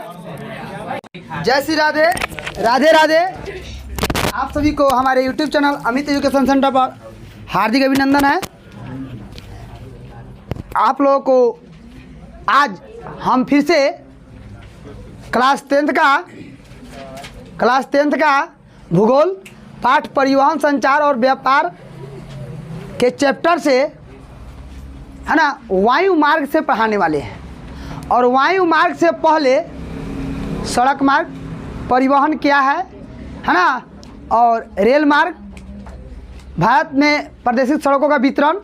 जय श्री राधे राधे राधे। आप सभी को हमारे YouTube channel Amit education centre पर हार्दिक अभिनंदन है। आप लोगों को आज हम फिर से क्लास 10th का भूगोल पाठ परिवहन संचार और व्यापार के चैप्टर से है ना वायु मार्ग से पढ़ाने वाले हैं। और वायु मार्ग से पहले सड़क मार्ग परिवहन क्या है ना, और रेल मार्ग, भारत में प्रादेशिक सड़कों का वितरण,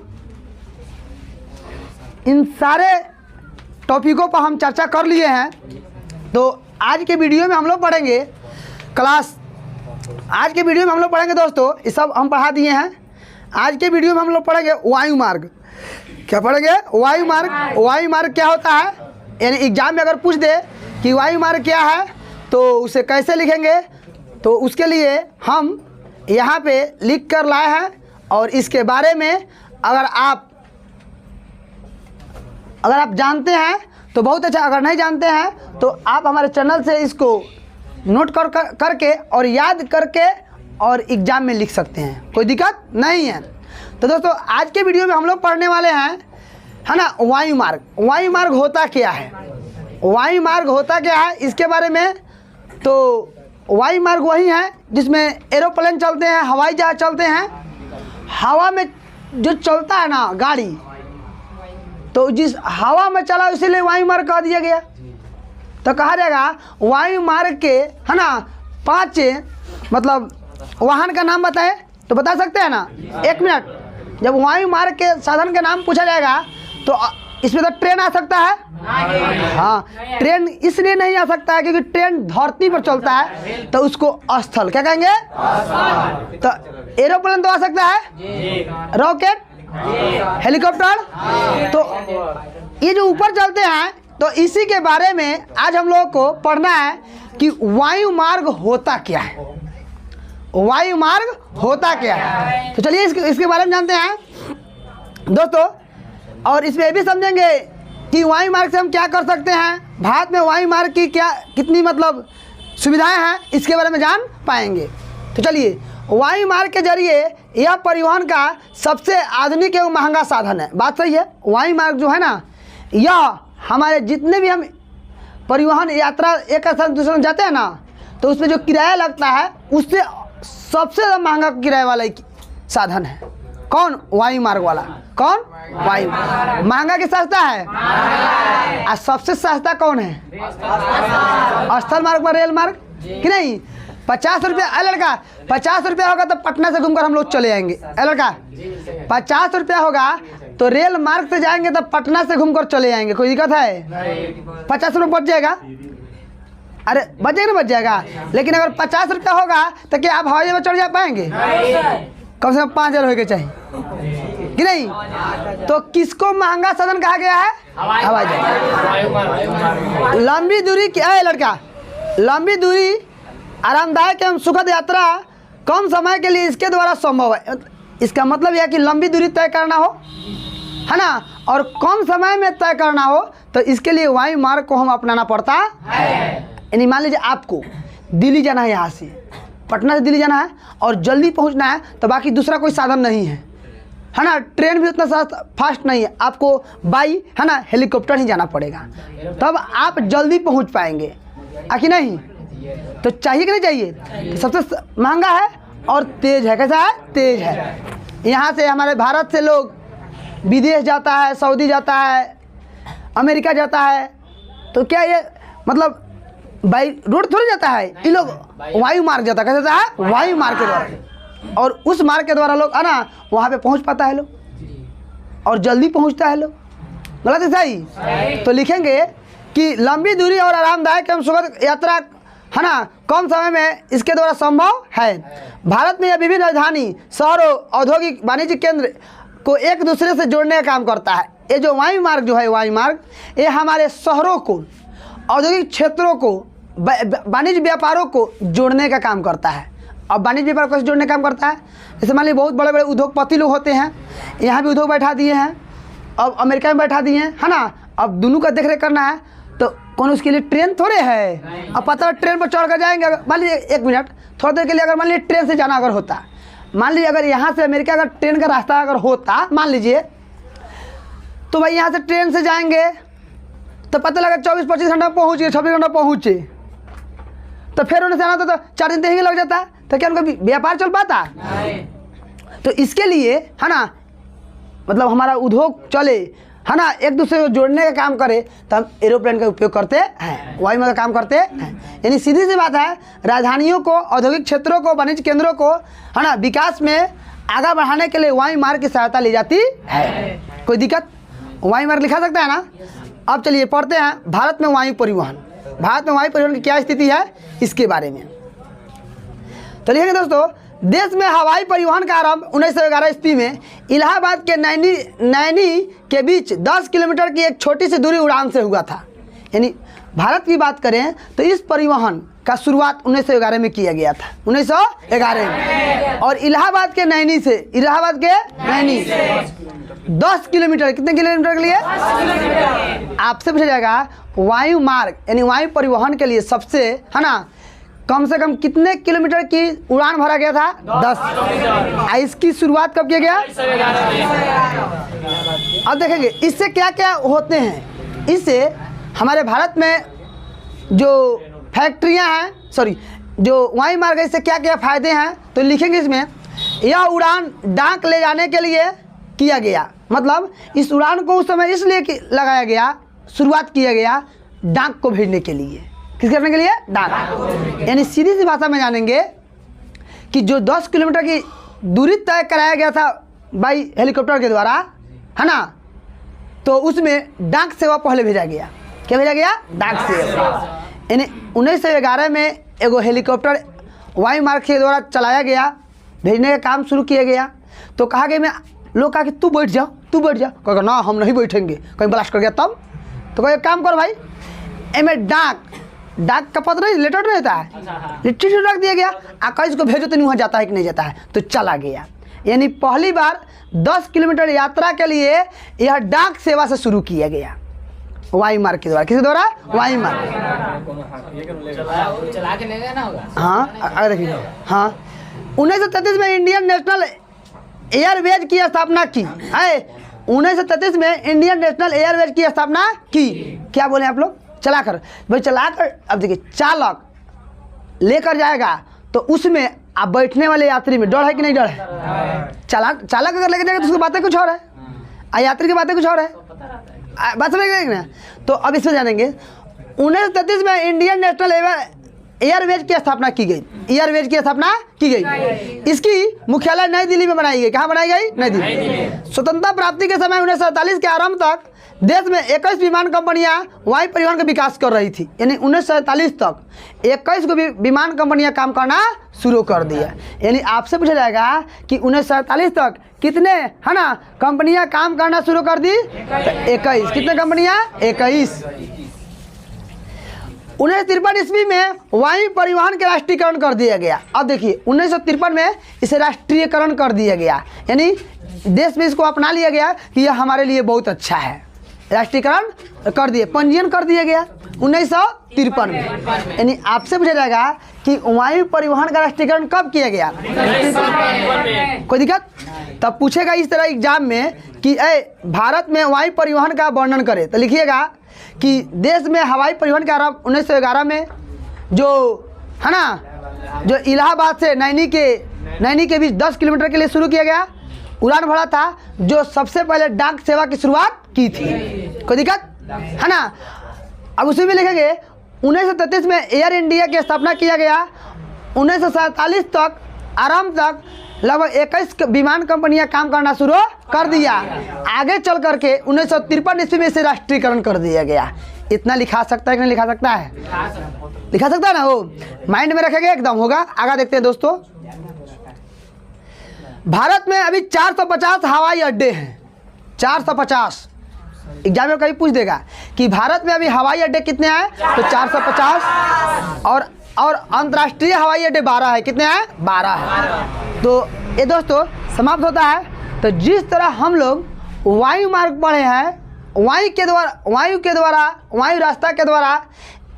इन सारे टॉपिकों पर हम चर्चा कर लिए हैं। तो आज के वीडियो में हम लोग पढ़ेंगे दोस्तों, ये सब हम पढ़ा दिए हैं। आज के वीडियो में हम लोग पढ़ेंगे वायु मार्ग। क्या पढ़ेंगे? वायु मार्ग। वायु मार्ग क्या होता है, यानी एग्जाम में अगर पूछ दे कि वायु मार्ग क्या है तो उसे कैसे लिखेंगे, तो उसके लिए हम यहाँ पे लिख कर लाए हैं। और इसके बारे में अगर आप जानते हैं तो बहुत अच्छा, अगर नहीं जानते हैं तो आप हमारे चैनल से इसको नोट करके और याद करके और एग्ज़ाम में लिख सकते हैं, कोई दिक्कत नहीं है। तो दोस्तों आज के वीडियो में हम लोग पढ़ने वाले हैं है ना वायु मार्ग। वायु मार्ग होता क्या है, वायु मार्ग होता क्या है इसके बारे में। तो वायु मार्ग वही है जिसमें एरोप्लेन चलते हैं, हवाई जहाज चलते हैं, हवा में जो चलता है ना गाड़ी, तो जिस हवा में चला इसीलिए वायु मार्ग कह दिया गया। तो कहा जाएगा वायु मार्ग के है ना 5 मतलब वाहन का नाम बताए, तो बता सकते हैं ना? 1 मिनट। जब वायु मार्ग के साधन का नाम पूछा जाएगा तो इसमें तो ट्रेन आ सकता है। हाँ, ट्रेन इसलिए नहीं आ सकता है क्योंकि ट्रेन धरती पर चलता है, तो उसको स्थल क्या कहेंगे? तो एरोप्लेन तो आ सकता है, रॉकेट, हेलीकॉप्टर। तो ये जो ऊपर चलते हैं, तो इसी के बारे में आज हम लोगों को पढ़ना है कि वायु मार्ग होता क्या है, वायु मार्ग होता क्या है। तो चलिए इसके बारे में जानते हैं दोस्तों। और इसमें भी समझेंगे कि वायु मार्ग से हम क्या कर सकते हैं, भारत में वायु मार्ग की कितनी मतलब सुविधाएं हैं, इसके बारे में जान पाएंगे। तो चलिए, वायु मार्ग के जरिए यह परिवहन का सबसे आधुनिक एवं महंगा साधन है। बात सही है। वायु मार्ग जो है ना, यह हमारे जितने भी हम परिवहन यात्रा एक स्थान दूसरे में जाते हैं ना, तो उसमें जो किराया लगता है उससे सबसे ज़्यादा महंगा किराए वाला साधन है। कौन? वायु मार्ग वाला। कौन? वायु। महंगा कि सस्ता है? और सबसे सस्ता कौन है? स्थल मार्ग पर रेल मार्ग कि नहीं? 50 रुपया लड़का, 50 रुपया होगा तो पटना से घूमकर हम लोग चले जाएंगे। लड़का 50 रुपया होगा तो रेल मार्ग से जाएंगे तो पटना से घूमकर चले जाएंगे, कोई दिक्कत है? 50 रुपये बच जाएगा। अरे बच जाएगा। लेकिन अगर 50 रुपया होगा तो क्या आप हवाई जहाज चढ़ जा पाएंगे? कम से कम 5000 होके चाहिए कि नहीं? तो किसको महंगा साधन कहा गया है? हवाई जहाज। लंबी दूरी क्या है लड़का? लंबी दूरी आरामदायक एवं सुखद यात्रा कम समय के लिए इसके द्वारा संभव है। इसका मतलब यह है कि लंबी दूरी तय करना हो है ना, और कम समय में तय करना हो, तो इसके लिए वायु मार्ग को हम अपनाना पड़ता है। यानी मान लीजिए आपको दिल्ली जाना है, यहाँ से पटना से दिल्ली जाना है और जल्दी पहुँचना है, तो बाकी दूसरा कोई साधन नहीं है ना। ट्रेन भी उतना फास्ट नहीं है, आपको बाई है ना हेलीकॉप्टर ही जाना पड़ेगा, तब आप जल्दी पहुँच पाएंगे कि नहीं? तो चाहिए कि नहीं चाहिए? तो सबसे महंगा है और तेज है। कैसा है? तेज है। यहाँ से हमारे भारत से लोग विदेश जाता है, सऊदी जाता है, अमेरिका जाता है, तो क्या ये मतलब बाई रोड थोड़ी जाता है, ये लोग वायु मार्ग जाता है। कैसे जाता है? वायु मार्ग के द्वारा। और उस मार्ग के द्वारा लोग है ना वहाँ पे पहुँच पाता है लोग, और जल्दी पहुँचता है लोग। गलत है सही? तो लिखेंगे कि लंबी दूरी और आरामदायक एवं सुखद यात्रा है ना कम समय में इसके द्वारा संभव है। भारत में यह विभिन्न राजधानी, शहरों, औद्योगिक वाणिज्य केंद्र को एक दूसरे से जोड़ने का काम करता है। ये जो वायु मार्ग जो है, वायु मार्ग ये हमारे शहरों को, औद्योगिक क्षेत्रों को, वाणिज्य व्यापारों को जोड़ने का काम करता है। अब वाणिज्य व्यापार को जोड़ने का काम करता है। जैसे मान लीजिए बहुत बड़े बड़े उद्योगपति लोग होते हैं, यहाँ भी उद्योग बैठा दिए हैं, अब अमेरिका में बैठा दिए हैं है ना। अब दोनों का देख रेख करना है, तो कौन उसके लिए ट्रेन थोड़े है। अब पता है ट्रेन पर चढ़ कर जाएंगे, मान लीजिए 1 मिनट थोड़ी देर के लिए, अगर मान लीजिए ट्रेन से जाना अगर होता, मान लीजिए अगर यहाँ से अमेरिका अगर ट्रेन का रास्ता अगर होता मान लीजिए, तो भाई यहाँ से ट्रेन से जाएंगे तो पता लगा 24-25 घंटा पहुँचे, 26 घंटा पहुँचे, तो फिर उन्हें से आना तो 4 दिन तो यहीं लग जाता, तो क्या उनका व्यापार चल पाता? तो इसके लिए है ना, मतलब हमारा उद्योग चले है ना, एक दूसरे को जोड़ने का काम करे, तो हम एरोप्लेन का उपयोग करते हैं, वायुमार्ग का काम करते हैं। यानी सीधी सी बात है, राजधानियों को, औद्योगिक क्षेत्रों को, वाणिज्य केंद्रों को है ना विकास में आगे बढ़ाने के लिए वायुमार्ग की सहायता ली जाती है। कोई दिक्कत? वायुमार्ग लिखा सकता है ना। अब चलिए पढ़ते हैं भारत में वायु परिवहन। भारत में वायु परिवहन की क्या स्थिति है इसके बारे में तो लिखेंगे दोस्तों। देश में हवाई परिवहन का आरंभ 1911 ईस्वी में इलाहाबाद के नैनी के बीच 10 किलोमीटर की एक छोटी सी दूरी उड़ान से हुआ था। यानी भारत की बात करें तो इस परिवहन का शुरुआत 1911 में किया गया था, 1911 में। और इलाहाबाद के नैनी 10 किलोमीटर, कितने किलोमीटर के लिए? आपसे पूछा जाएगा वायु मार्ग यानी वायु परिवहन के लिए सबसे है ना कम से कम कितने किलोमीटर की उड़ान भरा गया था? 10। इसकी शुरुआत कब किया गया? अब देखेंगे इससे क्या क्या होते हैं। इससे हमारे भारत में जो फैक्ट्रियां हैं, सॉरी जो वायु मार्ग, इससे क्या क्या फ़ायदे हैं तो लिखेंगे इसमें। यह उड़ान डाक ले जाने के लिए किया गया, मतलब इस उड़ान को उस समय इसलिए लगाया गया, शुरुआत किया गया डाक को भेजने के लिए। किस करने के लिए? डाक। यानी सीधी सी भाषा में जानेंगे कि जो 10 किलोमीटर की दूरी तय कराया गया था बाई हेलीकॉप्टर के द्वारा है ना, तो उसमें डाक सेवा पहले भेजा गया। क्या भेजा गया? डाक सेवा। यानी 1911 में एगो हेलीकॉप्टर वायु मार्ग के द्वारा चलाया गया, भेजने का काम शुरू किया गया। तो कहा गया, मैं लोग कहा कि तू बैठ जाओ, तू बैठ जाओ। कहा ना हम नहीं बैठेंगे, कहीं ब्लास्ट कर गया तब। तो कहा एक काम करो भाई, एमें डाक का पत्र नहीं, लेटर नहीं रहता है, लिट्टी रख दिया गया, आकाश को भेजो तो नहीं वहाँ जाता है कि नहीं जाता है, तो चला गया। यानी पहली बार 10 किलोमीटर यात्रा के लिए यह डाक सेवा से शुरू किया गया वायु मार्ग के द्वारा। किसके द्वारा? वायु मार्ग। हाँ अगर देखिए, हाँ 1933 में इंडियन नेशनल एयरवेज की स्थापना की है। 1933 में इंडियन नेशनल एयरवेज की स्थापना की। क्या बोले आप लोग? चलाकर भाई, चलाकर अब देखिए चालक लेकर जाएगा तो उसमें आप बैठने वाले यात्री में डर है कि नहीं डर है? चालक अगर लेकर जाएगा तो उसकी बातें कुछ और है, यात्री की बातें कुछ और है, बात समझ गए ना। तो अब इसमें जानेंगे 1933 में इंडियन नेशनल एयरवेज की स्थापना की गई। एयरवेज की स्थापना की गई। इसकी मुख्यालय नई दिल्ली में बनाई गई। कहाँ बनाई गई? नई दिल्ली। स्वतंत्रता प्राप्ति के समय 1947 के आरंभ तक देश में 21 विमान कंपनियां वायु परिवहन का विकास कर रही थी। यानी 1947 तक 21 को विमान कंपनियां काम करना शुरू कर दिया। यानी आपसे पूछा जाएगा कि 1947 तक कितने है ना कंपनियां काम करना शुरू कर दी? तो 21। कितने कंपनियां? 21। 1953 ईस्वी में वायु परिवहन के राष्ट्रीयकरण कर दिया गया। अब देखिए 1953 में इसे राष्ट्रीयकरण कर दिया गया, यानी देश में इसको अपना लिया गया कि यह हमारे लिए बहुत अच्छा है। राष्ट्रीयकरण कर दिए, पंजीयन कर दिया गया 1953 में। यानी आपसे पूछा जाएगा कि वायु परिवहन का राष्ट्रीयकरण कब किया गया? कोई दिक्कत? तब पूछेगा इस तरह एग्जाम में कि भारत में वायु परिवहन का वर्णन करे, तो लिखिएगा कि देश में हवाई परिवहन का आरंभ 1911 में जो है ना, जो इलाहाबाद से नैनी के बीच 10 किलोमीटर के लिए शुरू किया गया उड़ान भरा था, जो सबसे पहले डाक सेवा की शुरुआत की थी। कोई दिक्कत है ना? अब उसी में लिखेंगे 1933 में एयर इंडिया की स्थापना किया गया। 1947 तक आरंभ तक लगभग 21 विमान कंपनियां काम करना शुरू कर दिया। आगे चल करके 1953 ईस्वी में इसे राष्ट्रीयकरण कर दिया गया। इतना लिखा सकता है कि नहीं लिखा सकता है? लिखा सकता है ना, वो माइंड में रखेगा एकदम होगा। आगे देखते हैं दोस्तों। भारत में अभी 450 हवाई अड्डे हैं। 450 एग्जाम में कहीं पूछ देगा कि भारत में अभी हवाई अड्डे कितने हैं, तो 450। और अंतर्राष्ट्रीय हवाई अड्डे 12 है। कितने हैं? 12 है। तो ये दोस्तों समाप्त होता है। तो जिस तरह हम लोग वायु मार्ग पढ़े हैं वायु रास्ता के द्वारा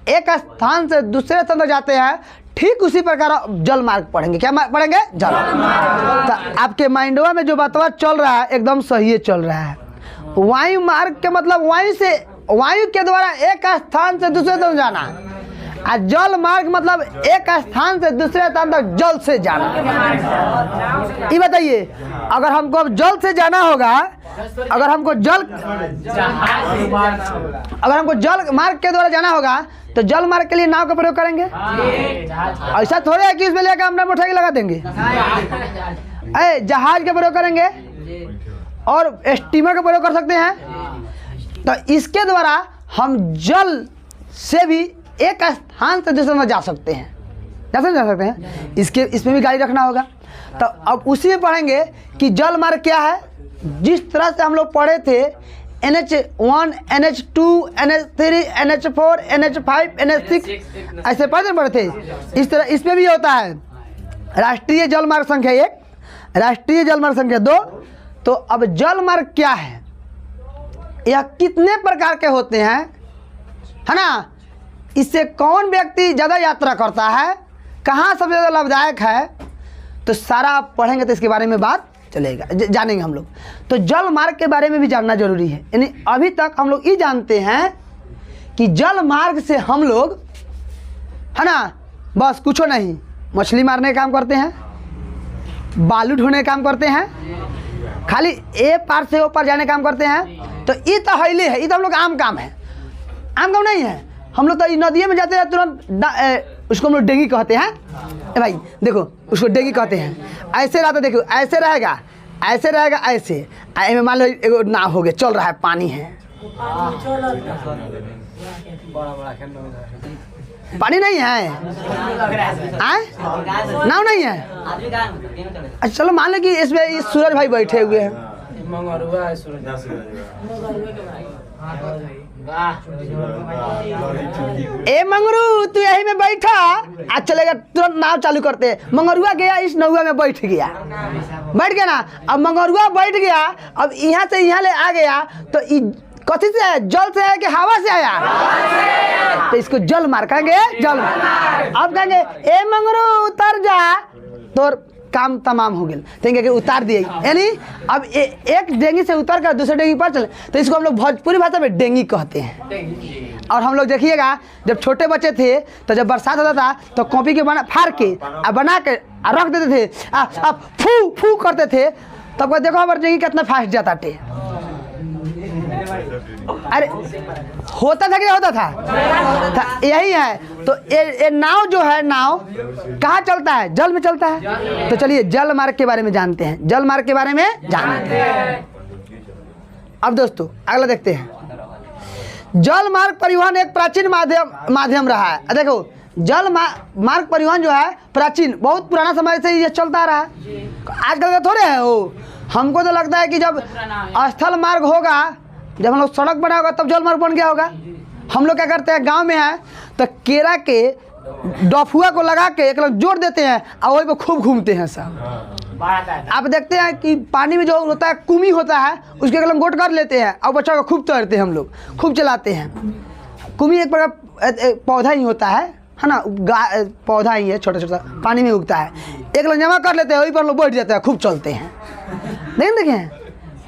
एक स्थान से दूसरे स्थान तक जाते हैं, ठीक उसी प्रकार जल मार्ग पढ़ेंगे। क्या पढ़ेंगे? जल। तो आपके माइंडवा में जो बातवा चल रहा है एकदम सही चल रहा है। वायु मार्ग के मतलब वायु के द्वारा एक स्थान से दूसरे स्थान जाना, और जल मार्ग मतलब एक स्थान से दूसरे स्थान तक जल से जाना। ये बताइए, अगर हमको अब जल से जाना होगा, अगर हमको जल मार्ग के द्वारा जाना होगा तो जल मार्ग के लिए नाव का प्रयोग करेंगे। ऐसा थोड़े है कि उसमें लेकर हम मोटरसाइकिल लगा देंगे। जहाज का प्रयोग करेंगे और स्टीमर का प्रयोग कर सकते हैं। तो इसके द्वारा हम जल से भी एक स्थान से दूसरे में जा सकते हैं। जा सकते हैं। इसमें भी गाड़ी रखना होगा। तो अब उसी में पढ़ेंगे कि जल मार्ग क्या है। जिस तरह से हम लोग पढ़े थे NH1, NH2, NH3, NH4, NH5, NH6 ऐसे पढ़े थे। इस तरह इसमें भी होता है राष्ट्रीय जल मार्ग संख्या 1, राष्ट्रीय जल मार्ग संख्या 2। तो अब जल मार्ग क्या है, यह कितने प्रकार के होते हैं, है ना। इससे कौन व्यक्ति ज़्यादा यात्रा करता है, कहाँ सबसे ज़्यादा लाभदायक है, तो सारा आप पढ़ेंगे तो इसके बारे में बात चलेगा, जानेंगे हम लोग। तो जल मार्ग के बारे में भी जानना जरूरी है। यानी अभी तक हम लोग ये जानते हैं कि जल मार्ग से हम लोग, है ना, बस कुछ नहीं, मछली मारने का काम करते हैं, बालू ढोने का काम करते हैं, खाली ए पार से ओ पार जाने का काम करते हैं। तो ये तो हईले है, ये तो हम लोग आम काम है। आम काम नहीं है। हम लोग तो नदियों में जाते हैं तुरंत उसको हम लोग डेंगी कहते हैं। भाई देखो, उसको डेंगी कहते हैं। ऐसे रहता, देखो ऐसे रहेगा, ऐसे रहेगा, ऐसे मान लो एगो नाव हो गया, चल रहा है, पानी है, पानी नहीं है, नाव नहीं है। अच्छा चलो मान लो कि इसमें इस सूरज भाई बैठे हुए हैं। ए मंगरू तू यही में बैठा, आज चलेगा, तुरंत नाव चालू करते हैं। मंगरुआ गया, इस नौवा में बैठ गया ना। अब मंगरुआ बैठ गया, अब यहाँ से यहाँ ले आ गया, तो कथी से है, जल से है कि हवा से आया? तो इसको जल मार कहेंगे, जल मार। अब कहेंगे ए मंगरू उतर जा, तो काम तमाम हो गया। कहेंगे कि उतार दिए, यानी अब एक डेंगी से उतर कर दूसरे डेंगी पर चले, तो इसको हम लोग भोजपुरी भाषा में डेंगी कहते हैं। और हम लोग देखिएगा, जब छोटे बच्चे थे तो जब बरसात होता था तो कॉपी के फाड़ के बना के रख देते थे, अब फू फू करते थे, तब देखो हमारे डेंगी कितना फास्ट जाता थे। अरे होता था कि नहीं होता था? यही है। तो ये नाव जो है, नाव कहाँ चलता है? जल में चलता है। तो चलिए जल मार्ग के बारे में जानते हैं, जल मार्ग के बारे में जानते हैं। अब दोस्तों अगला देखते हैं। जल मार्ग परिवहन एक प्राचीन माध्यम रहा है। देखो जल मार्ग परिवहन जो है प्राचीन, बहुत पुराना समय से ये चलता रहा है। आजकल का थोड़े है वो। हमको तो लगता है कि जब स्थल मार्ग होगा, जब हम लोग सड़क बना होगा तब जल मार्ग बन गया होगा। हम लोग क्या करते हैं, गांव में है तो केरा के डफुआ को लगा के एक लोग जोड़ देते हैं और वही पे खूब घूमते हैं सब। आप देखते हैं कि पानी में जो होता है कुमी होता है, उसके एक गोट कर लेते हैं और बच्चा को खूब तैरते हैं, हम लोग खूब चलाते हैं। कुमी एक प्रकार पौधा ही होता है ना, पौधा ही है, छोटा छोटा पानी में उगता है। एक लोग जमा कर लेते हैं, वही पर लोग बैठ जाते हैं, खूब चलते हैं। देखें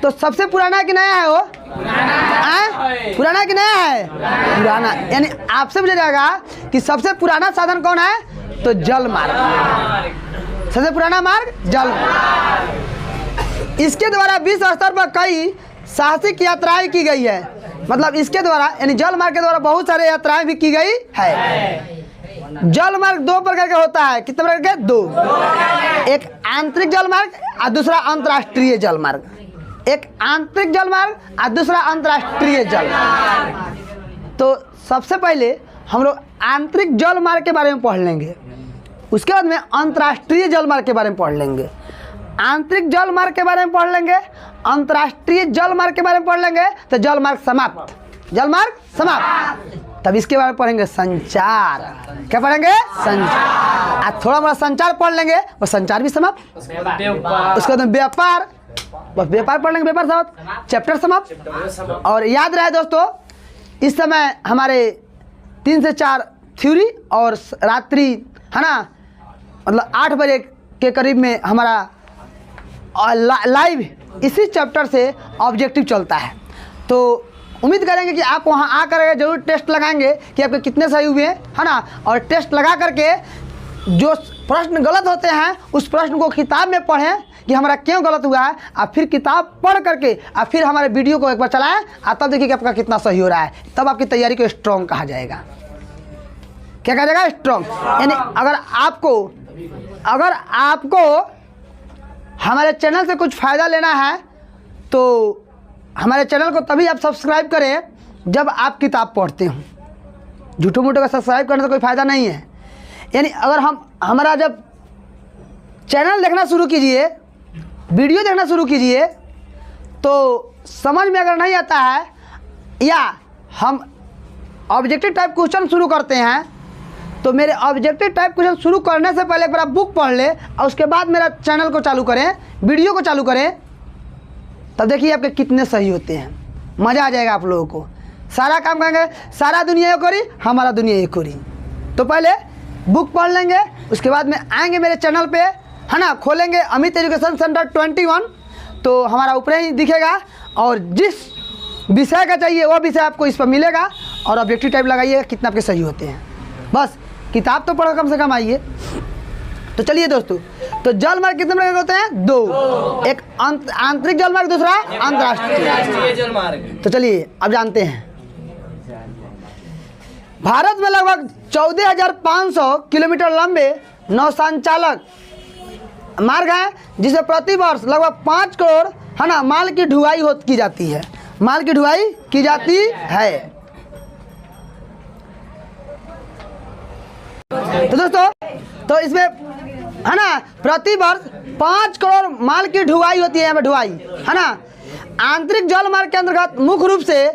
तो सबसे पुराना कि नया है वो? पुराना कि नया है? पुराना। यानी आपसे पूछा जाएगा कि सबसे पुराना साधन कौन है, तो जल मार्ग। सबसे पुराना मार्ग जल मार्ग। इसके द्वारा विश्व स्तर पर कई साहसिक यात्राएं की गई है। मतलब इसके द्वारा, यानी जल मार्ग के द्वारा बहुत सारे यात्राएं भी की गई है। जल मार्ग दो प्रकार का होता है। कितने प्रकार के? दो। एक आंतरिक जल मार्ग और दूसरा अंतर्राष्ट्रीय जल मार्ग। एक आंतरिक जल मार्ग और दूसरा अंतर्राष्ट्रीय जल मार्ग। तो सबसे पहले हम लोग आंतरिक जल मार्ग के बारे में पढ़ लेंगे, उसके बाद में अंतर्राष्ट्रीय जल मार्ग के बारे में पढ़ लेंगे। आंतरिक जल मार्ग के बारे में पढ़ लेंगे, अंतर्राष्ट्रीय जल मार्ग के बारे में पढ़ लेंगे, तो जल मार्ग समाप्त। जल मार्ग समाप्त। तब इसके बारे में पढ़ेंगे संचार। क्या पढ़ेंगे? संचार। थोड़ा बड़ा संचार पढ़ लेंगे, वो संचार भी समाप्त। उसके बाद व्यापार, बस व्यापार पढ़ लेंगे, व्यापार समाप्त, चैप्टर समाप्त। और याद रहे दोस्तों, इस समय हमारे 3 से 4 थ्योरी और रात्रि है ना, मतलब 8 बजे के करीब में हमारा लाइव इसी चैप्टर से ऑब्जेक्टिव चलता है। तो उम्मीद करेंगे कि आप वहां आकर जरूर टेस्ट लगाएंगे कि आपके कितने सही हुए हैं, है ना। और टेस्ट लगा करके जो प्रश्न गलत होते हैं उस प्रश्न को किताब में पढ़ें कि हमारा क्यों गलत हुआ है, आप फिर किताब पढ़ करके आप फिर हमारे वीडियो को एक बार चलाएं, आप तब देखिए कि आपका कितना सही हो रहा है। तब आपकी तैयारी को स्ट्रॉन्ग कहा जाएगा। क्या कहा जाएगा? स्ट्रॉन्ग। यानी अगर आपको हमारे चैनल से कुछ फ़ायदा लेना है तो हमारे चैनल को तभी आप सब्सक्राइब करें जब आप किताब पढ़ते हो। झूठो मूठो का सब्सक्राइब करने से कोई फ़ायदा नहीं है। यानी अगर हमारा जब चैनल देखना शुरू कीजिए, वीडियो देखना शुरू कीजिए, तो समझ में अगर नहीं आता है या हम ऑब्जेक्टिव टाइप क्वेश्चन शुरू करते हैं तो मेरे ऑब्जेक्टिव टाइप क्वेश्चन शुरू करने से पहले एक बार आप बुक पढ़ ले और उसके बाद मेरा चैनल को चालू करें, वीडियो को चालू करें, तब देखिए आपके कितने सही होते हैं। मज़ा आ जाएगा आप लोगों को। सारा काम करेंगे, सारा दुनिया एक हो रही, हमारा दुनिया एक हो रही। तो पहले बुक पढ़ लेंगे, उसके बाद में आएंगे मेरे चैनल पे, है ना, खोलेंगे अमित एजुकेशन सेंटर 21, तो हमारा ऊपर ही दिखेगा और जिस विषय का चाहिए वो विषय आपको इस पर मिलेगा। और ऑब्जेक्टिव टाइप लगाइएगा कितना आपके सही होते हैं। बस किताब तो पढ़ो कम से कम आइए। तो चलिए दोस्तों, तो जल मार्ग कितने प्रकार के होते हैं? 2, एक आंतरिक जल मार्ग, दूसरा अंतर्राष्ट्रीय जल मार्ग। तो चलिए अब जानते हैं। भारत में लगभग 14,500 किलोमीटर लंबे नौसंचालक मार्ग है, जिसे प्रति वर्ष लगभग 5 करोड़ है ना माल की ढुलाई की जाती है। माल की ढुलाई की जाती है। तो दोस्तों, तो इसमें है ना प्रति वर्ष 5 करोड़ माल की ढुलाई होती है। यहाँ पे ढुलाई है ना। आंतरिक जल मार्ग के अंतर्गत मुख्य रूप से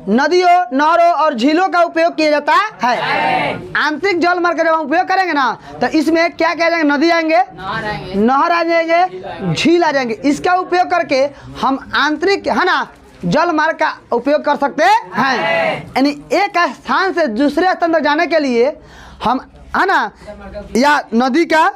नदियों, नहरों और झीलों का उपयोग किया जाता है। आंतरिक जल मार्ग का जब हम उपयोग करेंगे ना तो इसमें क्या क्या जाएंगे? नदी आएंगे, नहर आ जाएंगे, झील आ जाएंगे। इसका उपयोग करके हम आंतरिक है ना जल मार्ग का उपयोग कर सकते हैं। यानी एक स्थान से दूसरे स्थान तक जाने के लिए हम है ना या नदी का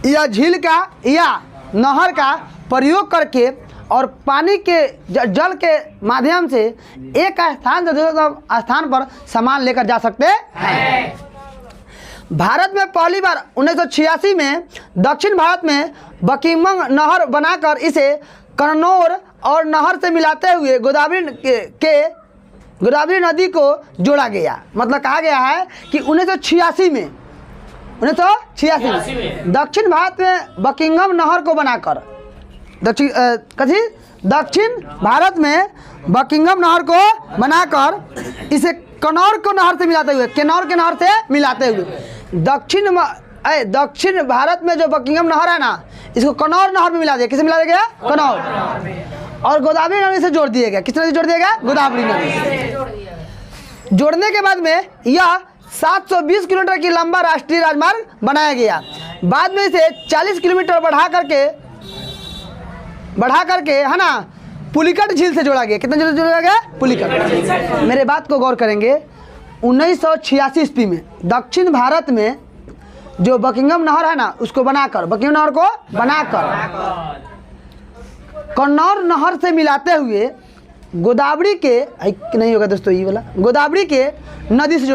या झील का या नहर का प्रयोग करके और पानी के जल के माध्यम से एक स्थान से दूसरे स्थान पर सामान लेकर जा सकते हैं। भारत में पहली बार 1986 में दक्षिण भारत में बकिंगम नहर बनाकर इसे कन्नौर और नहर से मिलाते हुए गोदावरी नदी को जोड़ा गया। मतलब कहा गया है कि 1986 में दक्षिण भारत में बकिंगम नहर को बनाकर दक्षिण भारत में बकिंगम नहर को बनाकर इसे कन्नौर को नहर से मिलाते हुए दक्षिण भारत में जो बकिंगम नहर है ना इसको कन्नौर नहर में मिला दिया। किसे मिला दिया? कन्नौर। और गोदावरी नदी से जोड़ दिया गया। किस नदी से जोड़ दिया गया? गोदावरी नदी से। जोड़ने के बाद में यह 720 किलोमीटर की लंबा राष्ट्रीय राजमार्ग बनाया गया। बाद में इसे 40 किलोमीटर बढ़ा करके है ना पुलिकट झील से जोड़ा गया। कितना झील से जोड़ा गया? पुलिकट। मेरे बात को गौर करेंगे। 1986 ईस्वी में दक्षिण भारत में जो बकिंगम नहर है ना उसको बकिंगम नहर को बनाकर कन्नौर नहर से मिलाते हुए गोदावरी के नहीं होगा दोस्तों ये वाला गोदावरी के नदी से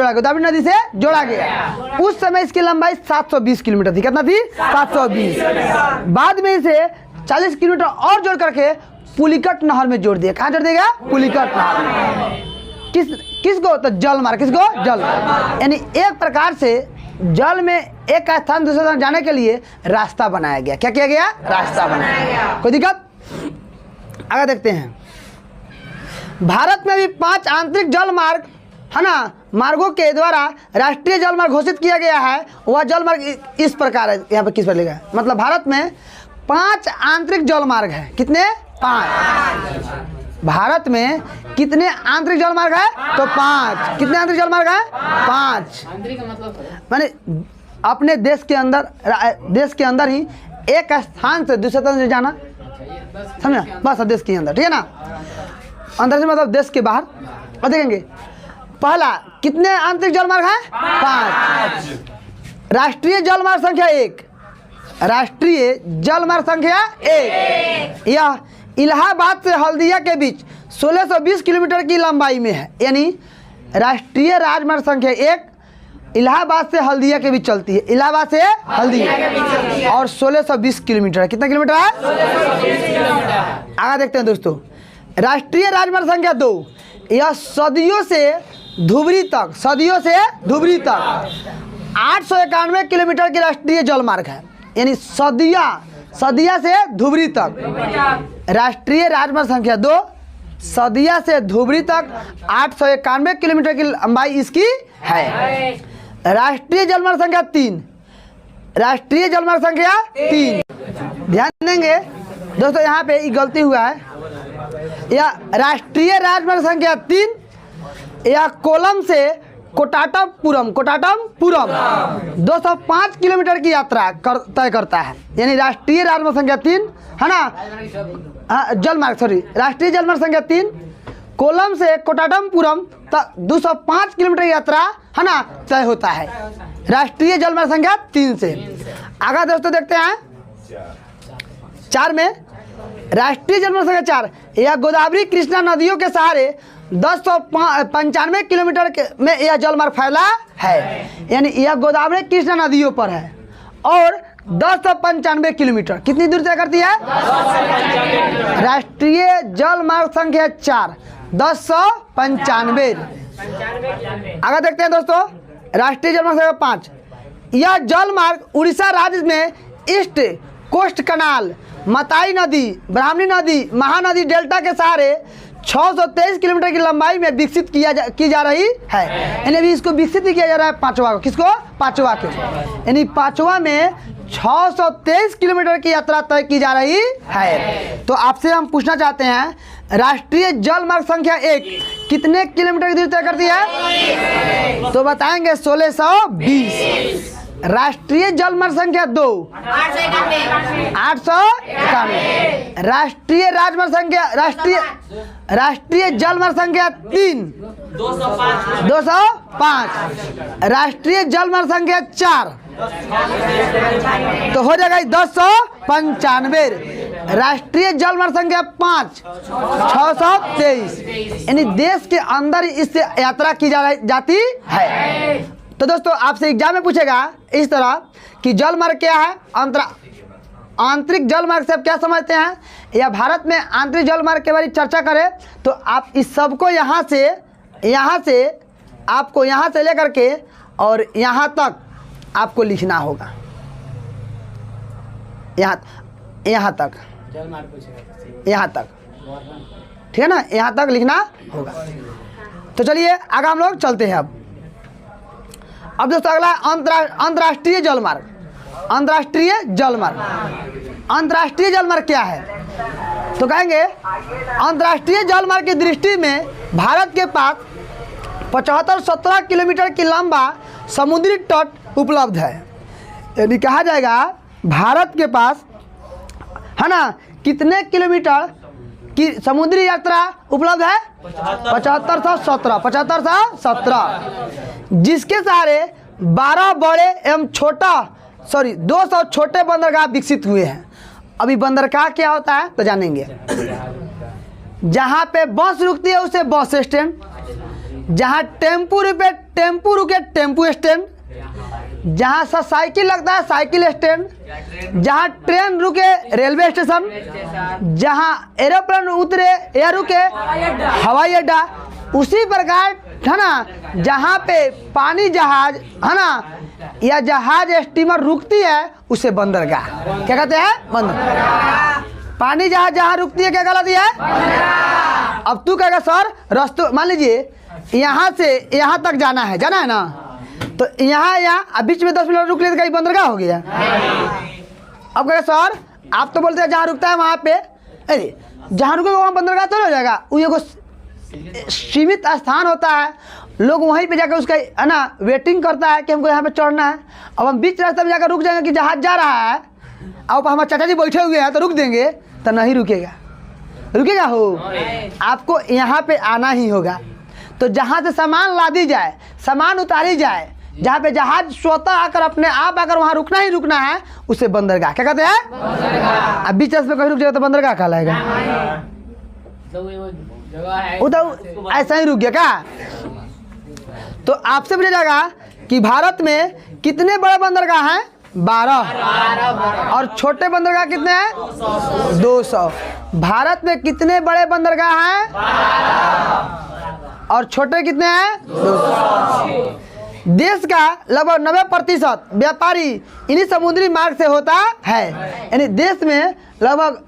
जोड़ा गया। उस समय इसकी लंबाई 720 किलोमीटर थी। कितना थी? 720। बाद में इसे 40 किलोमीटर और जोड़ करके पुलिकट नहर में जोड़ दिया। कहाँ जोड़ दिया? पुलिकट नहर। किसको? तो जल मार्ग। किसको? जल। यानी एक प्रकार से जल में एक स्थान दूसरे स्थान जाने के लिए रास्ता बनाया गया। क्या किया गया? रास्ता बनाया गया। कोई दिक्कत? आगे देखते हैं। भारत में भी 5 आंतरिक जल मार्ग है ना मार्गों के द्वारा राष्ट्रीय जल मार्ग घोषित किया गया है। वह जल मार्ग इस प्रकार है। यहाँ पे किस पर लिखा है? मतलब भारत में 5 आंतरिक जल मार्ग है। कितने? 5। भारत में कितने आंतरिक जल मार्ग है? तो 5। कितने आंतरिक जल मार्ग है? 5। आंतरिक का मतलब माने अपने देश के अंदर ही एक स्थान से दूसरे स्थान से जाना। समझा, बस देश के अंदर, ठीक है ना। अंदर से मतलब देश के बाहर। और देखेंगे पहला कितने आंतरिक जलमार्ग हैं? 5। राष्ट्रीय जलमार्ग संख्या 1, राष्ट्रीय जलमार्ग संख्या 1 यह इलाहाबाद से हल्दिया के बीच 1620 किलोमीटर की लंबाई में है। यानी राष्ट्रीय राजमार्ग संख्या 1 इलाहाबाद से हल्दिया के बीच चलती है, इलाहाबाद से हल्दिया, और 1620 किलोमीटर है। कितना किलोमीटर है? 1620 किलोमीटर। आगे देखते हैं दोस्तों, राष्ट्रीय राजमार्ग संख्या 2 यह सदियों से धुबरी तक, सदियों से धुबरी तक 891 किलोमीटर की राष्ट्रीय जलमार्ग है। यानी सदिया से धुबरी तक राष्ट्रीय राजमार्ग संख्या 2 सदिया से धुबरी तक 891 किलोमीटर की लंबाई इसकी है। राष्ट्रीय जलमार्ग संख्या 3, राष्ट्रीय जलमार्ग संख्या 3 ध्यान देंगे दोस्तों, यहाँ पे एक गलती हुआ है। यह राष्ट्रीय राजमार्ग संख्या 3 यह कोलम से कोटाटमपुरम 205 किलोमीटर की यात्रा तय करता है। यानी राष्ट्रीय राजमार्ग संख्या 3 है ना, जलमार्ग सॉरी राष्ट्रीय जलमार्ग संख्या 3 कोलम से कोटाटमपुरम तक 205 किलोमीटर की यात्रा है ना तय होता है, राष्ट्रीय जलमार्ग संख्या 3 से। आगे दोस्तों देखते हैं 4 में, राष्ट्रीय जलमार्ग संख्या 4 यह गोदावरी कृष्णा नदियों के सहारे 1095 किलोमीटर में यह जलमार्ग फैला है। यानी यह गोदावरी कृष्णा नदियों पर है और 1095 किलोमीटर कितनी दूर तय करती है? राष्ट्रीय जलमार्ग संख्या 4 1095। आगे देखते हैं दोस्तों, राष्ट्रीय जलमार्ग संख्या 5 यह जलमार्ग उड़ीसा राज्य में ईस्ट कोस्ट कनाल, मताई नदी, ब्राह्मणी नदी, महानदी डेल्टा के सहारे 623 किलोमीटर की लंबाई में विकसित की जा रही है। यानी अभी इसको विकसित भी किया जा रहा है पांचवा को, किसको? पांचवा के। यानी पांचवा में 623 किलोमीटर की यात्रा तय की जा रही है। तो आपसे हम पूछना चाहते हैं, राष्ट्रीय जलमार्ग संख्या 1 कितने किलोमीटर की दूरी तय करती है? तो बताएंगे 1620। राष्ट्रीय जलमार्ग संख्या 2 891। राष्ट्रीय राजमार्ग संख्या राष्ट्रीय जलमार्ग संख्या 3 205। राष्ट्रीय जलमार्ग संख्या 4 तो हो जाएगा 1095। राष्ट्रीय जलमार्ग संख्या 5 623। यानी देश के अंदर इससे यात्रा की जाती है। तो दोस्तों आपसे एग्जाम में पूछेगा इस तरह कि जलमार्ग क्या है, आंतरिक जलमार्ग से आप क्या समझते हैं, या भारत में आंतरिक जलमार्ग के बारे में चर्चा करें, तो आप इस सबको यहाँ से आपको यहाँ से लेकर के और यहाँ तक आपको लिखना होगा, यहाँ तक, ठीक है ना, यहाँ तक लिखना होगा। तो चलिए आगे हम लोग चलते हैं। अब दोस्तों अगला अंतर्राष्ट्रीय जलमार्ग। अंतर्राष्ट्रीय जलमार्ग क्या है? तो कहेंगे अंतर्राष्ट्रीय जलमार्ग की दृष्टि में भारत के पास 75-17 किलोमीटर की लंबा समुद्री तट उपलब्ध है। यदि कहा जाएगा भारत के पास है ना कितने किलोमीटर की समुद्री यात्रा उपलब्ध है? 75-17 जिसके सहारे 12 बड़े एवं 200 छोटे बंदरगाह विकसित हुए हैं। अभी बंदरगाह क्या होता है तो जानेंगे। जहाँ पे बस रुकती है उसे बस स्टैंड, जहाँ टेम्पू रुके टेम्पू स्टैंड, जहाँ सा साइकिल लगता है साइकिल स्टैंड, जहाँ ट्रेन रुके रेलवे स्टेशन, जहाँ एरोप्लेन उतरे या रुके हवाई अड्डा। उसी प्रकार है ना जहाँ पे पानी जहाज है ना या जहाज स्टीमर रुकती है उसे बंदरगाह क्या कहते हैं? बंदरगाह। पानी जहाज जहाँ रुकती है क्या कहलाती है? अब तू कहेगा सर रास्ते मान लीजिए यहाँ से यहाँ तक जाना है ना, तो यहाँ बीच में 10 मिनट रुक ले तो कहीं बंदरगाह हो गया। अब कहेगा सर आप तो बोलते हैं जहाँ रुकता है वहाँ पे, अरे जहाँ रुकेगा वहाँ बंदरगाह तो हो जाएगा। वो एगो सीमित स्थान होता है, लोग वहीं पे जाकर उसका है ना वेटिंग करता है कि हमको यहाँ पे चढ़ना है। अब हम बीच रास्ते में जाकर रुक जाएंगे कि जहाज जा रहा है, अब हमारे चाचा जी बैठे हुए हैं तो रुक देंगे, तो नहीं रुकेगा, रुकेगा हो, आपको यहाँ पे आना ही होगा। तो जहाँ से सामान लादी जाए, सामान उतारी जाए, जहाँ पे जहाज स्वतः आकर अपने आप आकर वहाँ रुकना ही रुकना है, उसे बंदरगाह क्या कहते हैं। अब बीच में कहीं रुक जाएगा तो बंदरगाह कहलाएगा। उधर ऐसा ही रुक गया क्या। तो आपसे पूछा जाएगा कि भारत में कितने बड़े बंदरगाह हैं, 12, और छोटे बंदरगाह कितने हैं, 200। भारत में कितने बड़े बंदरगाह हैं, और छोटे कितने हैं, 200। देश का लगभग 90% व्यापारी इन्हीं समुद्री मार्ग से होता है, यानी देश में लगभग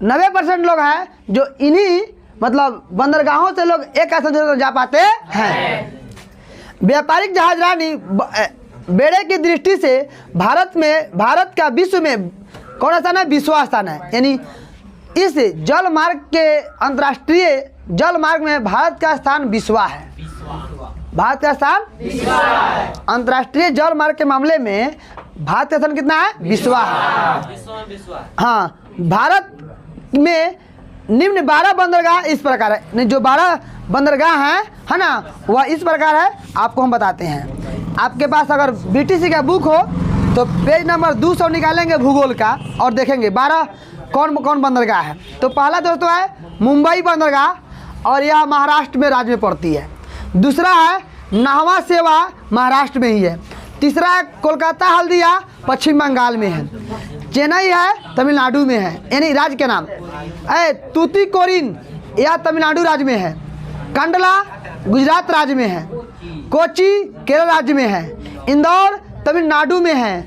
90% लोग हैं जो इन्हीं मतलब बंदरगाहों से लोग एक ऐसा जगह जा पाते हैं। व्यापारिक जहाजरानी बेड़े की दृष्टि से भारत का विश्व में कौन स्थान है, 20वां स्थान है। यानी इस जल मार्ग के अंतर्राष्ट्रीय जल मार्ग में भारत का स्थान 20वां है। भारत का स्थान अंतर्राष्ट्रीय जल मार्ग के मामले में भारत का स्थान कितना है, 20वां है। हाँ, भारत में निम्न 12 बंदरगाह इस प्रकार है, जो 12 बंदरगाह हैं है ना, वह इस प्रकार है, आपको हम बताते हैं। आपके पास अगर बीटीसी का बुक हो तो पेज नंबर 200 निकालेंगे भूगोल का और देखेंगे 12 कौन कौन बंदरगाह है। तो पहला दोस्तों है मुंबई बंदरगाह, और यह महाराष्ट्र में राज्य में पड़ती है। दूसरा है नाहवा सेवा, महाराष्ट्र में ही है। तीसरा है कोलकाता हल्दिया, पश्चिम बंगाल में है। चेन्नई है, तमिलनाडु में है, यानी राज्य के नाम। तूतीकोरिन, यह तमिलनाडु राज्य में है। कंडला गुजरात राज्य में है। कोची केरल राज्य में है। इंदौर तमिलनाडु में है।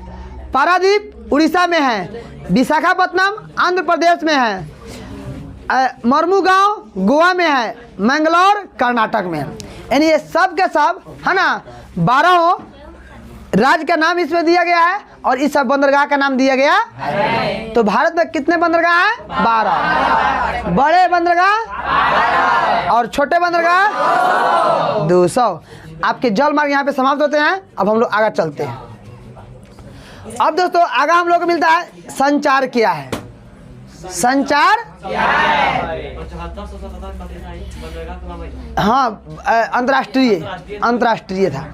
पारादीप उड़ीसा में है। विशाखापत्तनम आंध्र प्रदेश में है। मरमुगांव गोवा में है। मैंगलोर कर्नाटक में है। यानी ये सब के सब है ना 12 राज्य का नाम इसमें दिया गया है और इस सब बंदरगाह का नाम दिया गया है। तो भारत में कितने बंदरगाह हैं, 12। बड़े बंदरगाह और छोटे बंदरगाह 200। आपके जल मार्ग यहाँ पे समाप्त होते हैं। अब हम लोग आगे चलते हैं। अब दोस्तों आगे हम लोग को मिलता है संचार क्या है। संचार हाँ अंतर्राष्ट्रीय था।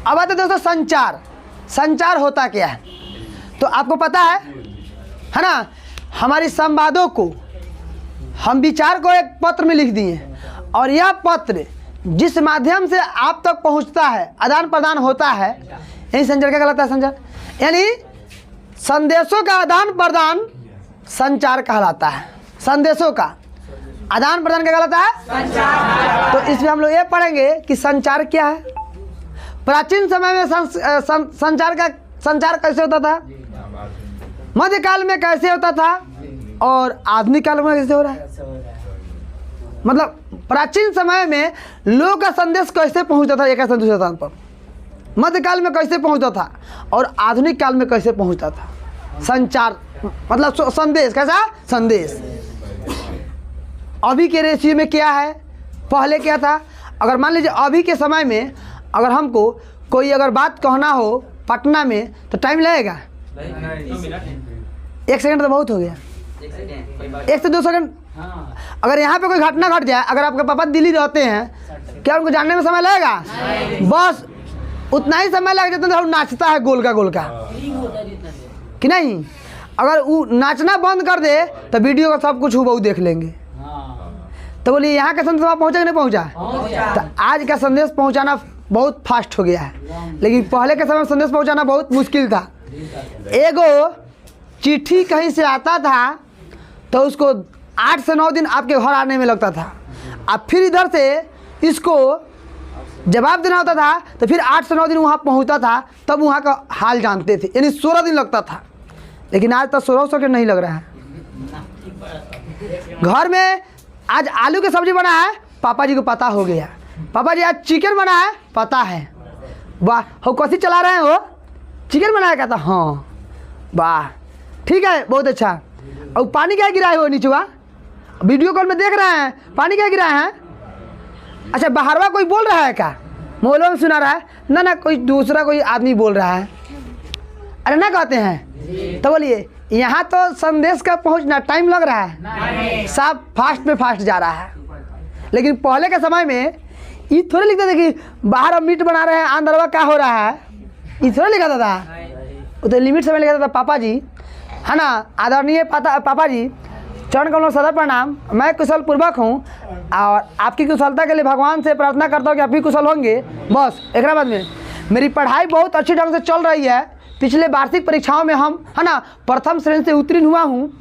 अब आते दोस्तों संचार। संचार होता क्या है, तो आपको पता है ना, हमारी संवादों को हम विचार को एक पत्र में लिख दिए और यह पत्र जिस माध्यम से आप तक पहुंचता है, आदान प्रदान होता है, यही संचार क्या कहलाता है। संचार यानी संदेशों का आदान प्रदान संचार कहलाता है। संदेशों का आदान प्रदान क्या कहलाता है, संचार। तो इसमें हम लोग ये पढ़ेंगे कि संचार क्या है। प्राचीन समय में संचार कैसे होता था, मध्यकाल में कैसे होता था और आधुनिक काल में कैसे हो रहा है। मतलब प्राचीन समय में लोगों का संदेश कैसे पहुंचता था एक स्थान दूसरे स्थान पर, मध्यकाल में कैसे पहुंचता था और आधुनिक काल में कैसे पहुंचता था। संचार मतलब संदेश, कैसा संदेश। अभी के रेशियो में क्या है, पहले क्या था। अगर मान लीजिए अभी के समय में अगर हमको कोई अगर बात कहना हो पटना में तो टाइम लगेगा, 1 सेकंड तो बहुत हो गया, 1 से 2 सेकंड। अगर यहाँ पे कोई घटना घट जाए, अगर आपके पापा दिल्ली रहते हैं, क्या उनको जानने में समय लगेगा, बस उतना ही समय लग जाता है। नाचता है गोल का कि नहीं। अगर वो नाचना बंद कर दे तो वीडियो का सब कुछ हूबहू देख लेंगे। तो बोलिए यहाँ का संदेश वहाँ पहुँचा कि नहीं पहुँचा। तो आज का संदेश पहुँचाना बहुत फास्ट हो गया है, लेकिन पहले के समय में संदेश पहुँचाना बहुत मुश्किल था। एगो चिट्ठी कहीं से आता था तो उसको 8 से 9 दिन आपके घर आने में लगता था। अब फिर इधर से इसको जवाब देना होता था तो फिर 8 से 9 दिन वहाँ पहुँचता था, तब वहाँ का हाल जानते थे, यानी 16 दिन लगता था। लेकिन आज तो 16 सेकंड नहीं लग रहा है। घर में आज आलू की सब्जी बना है, पापा जी को पता हो गया। पापा जी आज चिकन बना है, पता है। वाह, हो कैसी चला रहे हैं, हो चिकन बनाया क्या था, हाँ वाह ठीक है बहुत अच्छा। और पानी क्या गिराए हो नीचे, वाह वीडियो कॉल में देख रहे हैं, पानी क्या गिराए हैं। अच्छा बाहरवा कोई बोल रहा है क्या, मोबाइल में सुना रहा है ना, कोई दूसरा कोई आदमी बोल रहा है। अरे ना कहते हैं तो बोलिए यहाँ तो संदेश का पहुँचना टाइम लग रहा है, सब फास्ट में फास्ट जा रहा है। लेकिन पहले के समय में ये थोड़े लिखते थे कि बाहर अब मीट बना रहे हैं, अंदरवा क्या हो रहा है, ये थोड़े लिखा था। वो तो लिमिट समय लिखा था पापा जी, है ना। आदरणीय पापा जी, चरण कमलों सदर प्रणाम। मैं कुशल पूर्वक हूँ और आपकी कुशलता के लिए भगवान से प्रार्थना करता हूँ कि आप भी कुशल होंगे। बस एक बाद में मेरी पढ़ाई बहुत अच्छी ढंग से चल रही है। पिछले वार्षिक परीक्षाओं में हम, है ना, प्रथम श्रेणी से उत्तीर्ण हुआ हूँ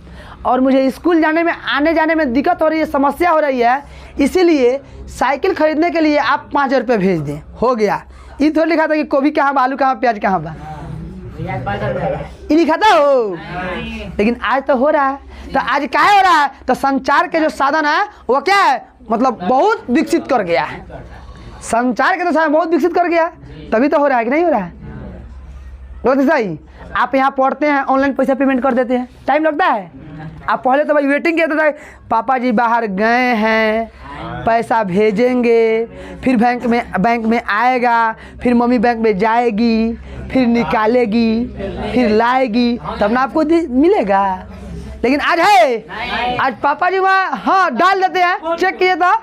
और मुझे स्कूल जाने में आने जाने में दिक्कत हो रही है, समस्या हो रही है। इसीलिए साइकिल खरीदने के लिए आप 5,000 रुपये भेज दें। हो गया। ये थोड़ा लिखा था कि गोभी कहाँ बा, आलू कहाँ, प्याज कहाँ बा, ये लिखा था हो। लेकिन आज तो हो रहा है। तो आज क्या हो रहा है, तो संचार के जो साधन है वो क्या है, मतलब बहुत विकसित कर गया है। संचार के तो साधन बहुत विकसित कर गया, तभी तो हो रहा है कि नहीं हो रहा है। बहुत सही। आप यहाँ पढ़ते हैं, ऑनलाइन पैसा पेमेंट कर देते हैं, टाइम लगता है। आप पहले तो भाई वेटिंग किया था, पापा जी बाहर गए हैं, पैसा भेजेंगे, फिर बैंक में आएगा, फिर मम्मी बैंक में जाएगी, फिर निकालेगी, फिर लाएगी, तब ना आपको मिलेगा। लेकिन आज है, आज पापा जी वहाँ हाँ डाल देते हैं, चेक किए था,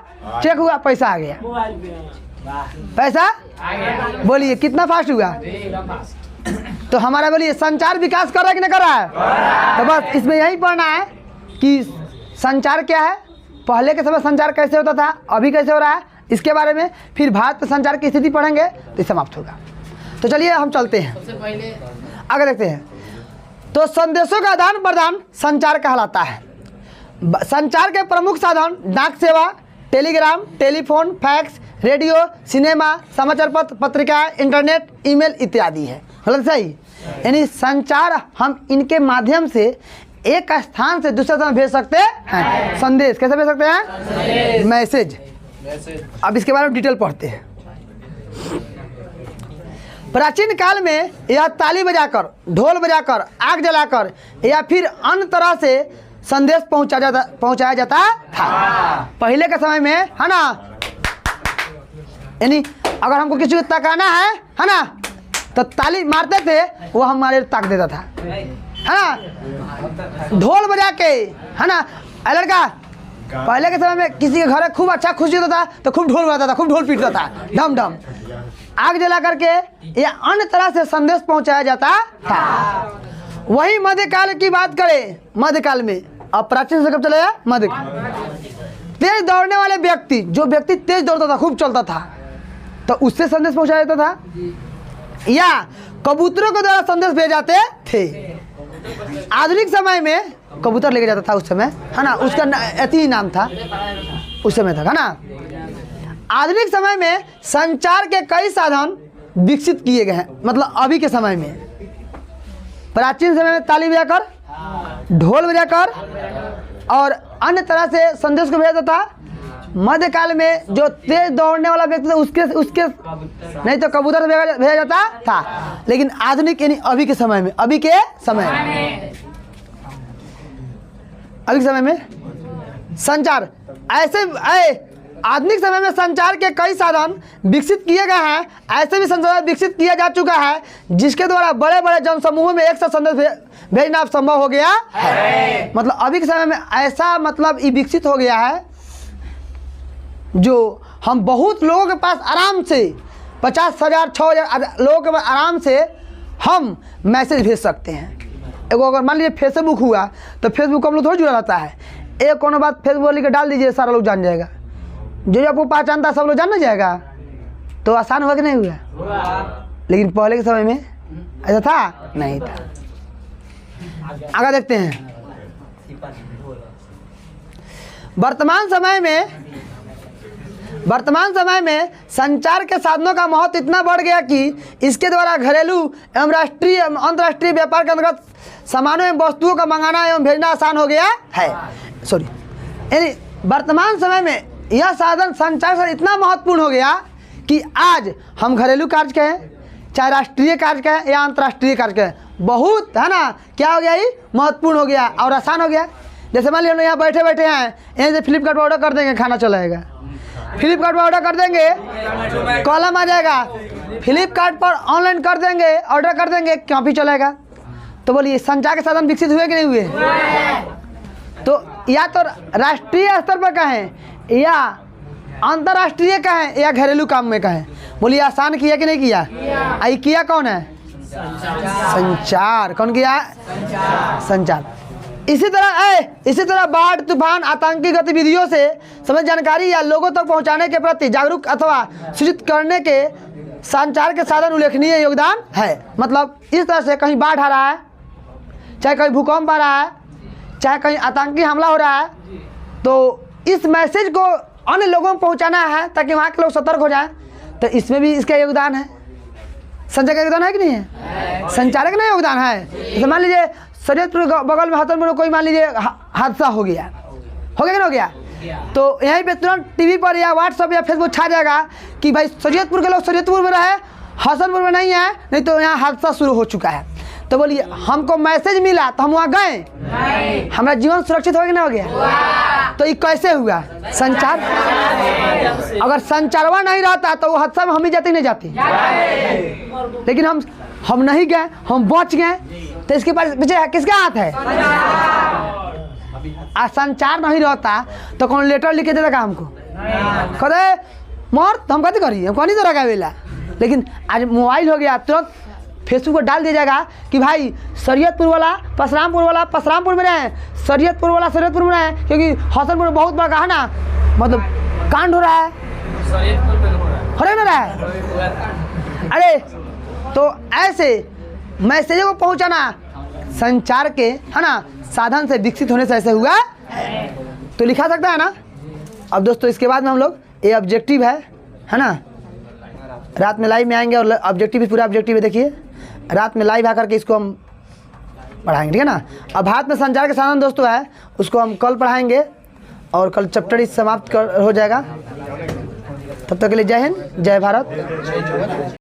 चेक हुआ, पैसा आ गया। पैसा बोलिए कितना फास्ट हुआ। तो हमारा बोलिए संचार विकास कर रहा है कि नहीं कर रहा है। तो बस इसमें यही पढ़ना है कि संचार क्या है, पहले के समय संचार कैसे होता था, अभी कैसे हो रहा है, इसके बारे में। फिर भारत में संचार की स्थिति पढ़ेंगे तो समाप्त होगा। तो चलिए हम चलते हैं, सबसे पहले आगे देखते हैं। तो संदेशों का आदान प्रदान संचार कहलाता है। संचार के प्रमुख साधन डाक सेवा, Telegram, telephone, fax, radio, cinema, समाचार पत्र, पत्रिकाएं, इंटरनेट, ईमेल इत्यादि है। मतलब सही, यानी संचार हम इनके माध्यम से एक स्थान से दूसरे स्थान भेज सकते हैं। संदेश कैसे भेज सकते हैं, मैसेज। अब इसके बारे में डिटेल पढ़ते हैं। प्राचीन काल में यह ताली बजाकर, ढोल बजाकर, आग जलाकर या फिर अन्य तरह से संदेश पहुंचाया जाता था। पहले के समय में, है ना, यानी अगर हमको किसी को तकाना है ना, तो ताली मारते थे, वो हमारे ताक देता था, है ना। ढोल बजा के, है ना, लड़का पहले के समय में किसी के घर खूब अच्छा खुशी होता था तो खूब ढोल बजाता था, खूब ढोल पीटता था, ढम ढम। आग जला करके या अन्य तरह से संदेश पहुंचाया जाता था। वही मध्यकाल की बात करें, मध्यकाल में, अब प्राचीन से कब चला गया मध्यकाल। तेज दौड़ने वाले व्यक्ति, जो व्यक्ति तेज दौड़ता था, खूब चलता था, तो उससे संदेश पहुंचाया जाता था, या कबूतरों के द्वारा संदेश भेजे जाते थे। आधुनिक समय में कबूतर लेके जाता था उस समय, है ना, उसका अति नाम था उस समय तक, है ना। आधुनिक समय में संचार के कई साधन विकसित किए गए हैं। मतलब अभी के समय में, प्राचीन समय में ताली बजाकर, ढोल बजाकर और अन्य तरह से संदेश को भेजा था। मध्यकाल में जो तेज दौड़ने वाला व्यक्ति था, उसके नहीं तो कबूतर से भेजा जाता था। लेकिन आधुनिक यानी अभी के समय में, अभी के समय में संचार आधुनिक समय में संचार के कई साधन विकसित किए गए हैं। ऐसे भी संचार विकसित किया जा चुका है जिसके द्वारा बड़े बड़े जनसमूहों में एक साथ संदेश भेजना संभव हो गया है। मतलब अभी के समय में ऐसा मतलब ये विकसित हो गया है जो हम बहुत लोगों के पास आराम से 50,000 6,000 लोगों के पास आराम से हम मैसेज भेज सकते हैं। एगो अगर मान लीजिए फेसबुक हुआ तो फेसबुक हम लोग थोड़ा जुड़ा रहता है। एक कोनो बात फेसबुक लिख के डाल दीजिए, सारा लोग जान जाएगा। जो आपको पहचानता सब लोग जानना जाएगा, तो आसान हुआ कि नहीं हुआ। लेकिन पहले के समय में ऐसा था नहीं था। आगे देखते हैं। वर्तमान समय में संचार के साधनों का महत्व इतना बढ़ गया कि इसके द्वारा घरेलू एवं राष्ट्रीय अंतर्राष्ट्रीय व्यापार के अंतर्गत सामानों एवं वस्तुओं का मंगाना एवं भेजना आसान हो गया है। यानी वर्तमान समय में यह साधन संचार से इतना महत्वपूर्ण हो गया कि आज हम घरेलू कार्य कहें, चाहे राष्ट्रीय कार्य कहें या अंतर्राष्ट्रीय कार्य कहें, बहुत, है ना, क्या हो गया, ये महत्वपूर्ण हो गया और आसान हो गया। जैसे मान लीजिए हम यहाँ बैठे बैठे हैं, यहीं से फ्लिपकार्ट पर ऑर्डर कर देंगे, खाना चला आएगा। फ्लिपकार्ट पर ऑर्डर कर देंगे, कॉलम आ जाएगा। फ्लिपकार्ट पर ऑनलाइन कर देंगे, ऑर्डर कर देंगे, कॉपी चलेगा। तो बोलिए संचार के साधन विकसित हुए कि नहीं हुए? तो या तो राष्ट्रीय स्तर पर कहें या अंतर्राष्ट्रीय कहें या घरेलू काम में कहें, बोलिए आसान किया कि नहीं किया? आई किया कौन है? संचार। कौन किया? संचार। इसी तरह बाढ़, तूफान, आतंकी गतिविधियों से समझ जानकारी या लोगों तक पहुंचाने के प्रति जागरूक अथवा सूचित करने के संचार के साधन उल्लेखनीय योगदान है। मतलब इस तरह से कहीं बाढ़ आ रहा है, चाहे कहीं भूकंप आ रहा है, चाहे कहीं आतंकी हमला हो रहा है, तो इस मैसेज को अन्य लोगों को पहुंचाना है ताकि वहाँ के लोग सतर्क हो जाएं, तो इसमें भी इसका योगदान है। संचार का योगदान है कि नहीं है? संचार का नहीं योगदान है। जैसे मान लीजिए शरीयतपुर बगल में हसनपुर में कोई मान लीजिए हादसा हो गया कि नहीं हो गया, तो यहीं पे तुरंत टीवी पर या व्हाट्सएप या फेसबुक छा जाएगा कि भाई शरीयतपुर के लोग शरीयतपुर में रहे, हसनपुर में नहीं है, नहीं तो यहाँ हादसा शुरू हो चुका है। तो बोलिए हमको मैसेज मिला तो हम वहाँ गए, हमारा जीवन सुरक्षित हो गया ना हो गया? तो ये कैसे हुआ? संचार। अगर संचारवा नहीं रहता तो वो हादसा में हम ही जाते नहीं जाते, लेकिन हम नहीं गए, हम बच गए, तो इसके पीछे किसका हाथ है? आज संचार नहीं रहता तो कौन लेटर लिख के देता का हमको? कहे मोर तो हम कथी करी, हम कहीं तो रखा वेला, लेकिन आज मोबाइल हो गया, तुरंत फेसबुक पर डाल दिया जाएगा कि भाई शरीयतपुर वाला परशुरामपुर में रहे, शरीयतपुर वाला शरीयतपुर में रहे, क्योंकि हसनपुर में बहुत बड़ा है ना, मतलब कांड हो रहा है, हो रहा है। अरे तो ऐसे मैसेजों को पहुंचाना संचार के है ना साधन से विकसित होने से ऐसे हुआ है, तो लिखा सकता है ना। अब दोस्तों इसके बाद में हम लोग ये ऑब्जेक्टिव है ना, रात में लाइव में आएंगे और ऑब्जेक्टिव पूरा ऑब्जेक्टिव है, देखिए रात में लाइव आकर के इसको हम पढ़ाएंगे, ठीक है ना। अब हाथ में संचार के साधन दोस्तों है, उसको हम कल पढ़ाएंगे और कल चैप्टर समाप्त हो जाएगा। तब तक के लिए जय हिंद, जय भारत।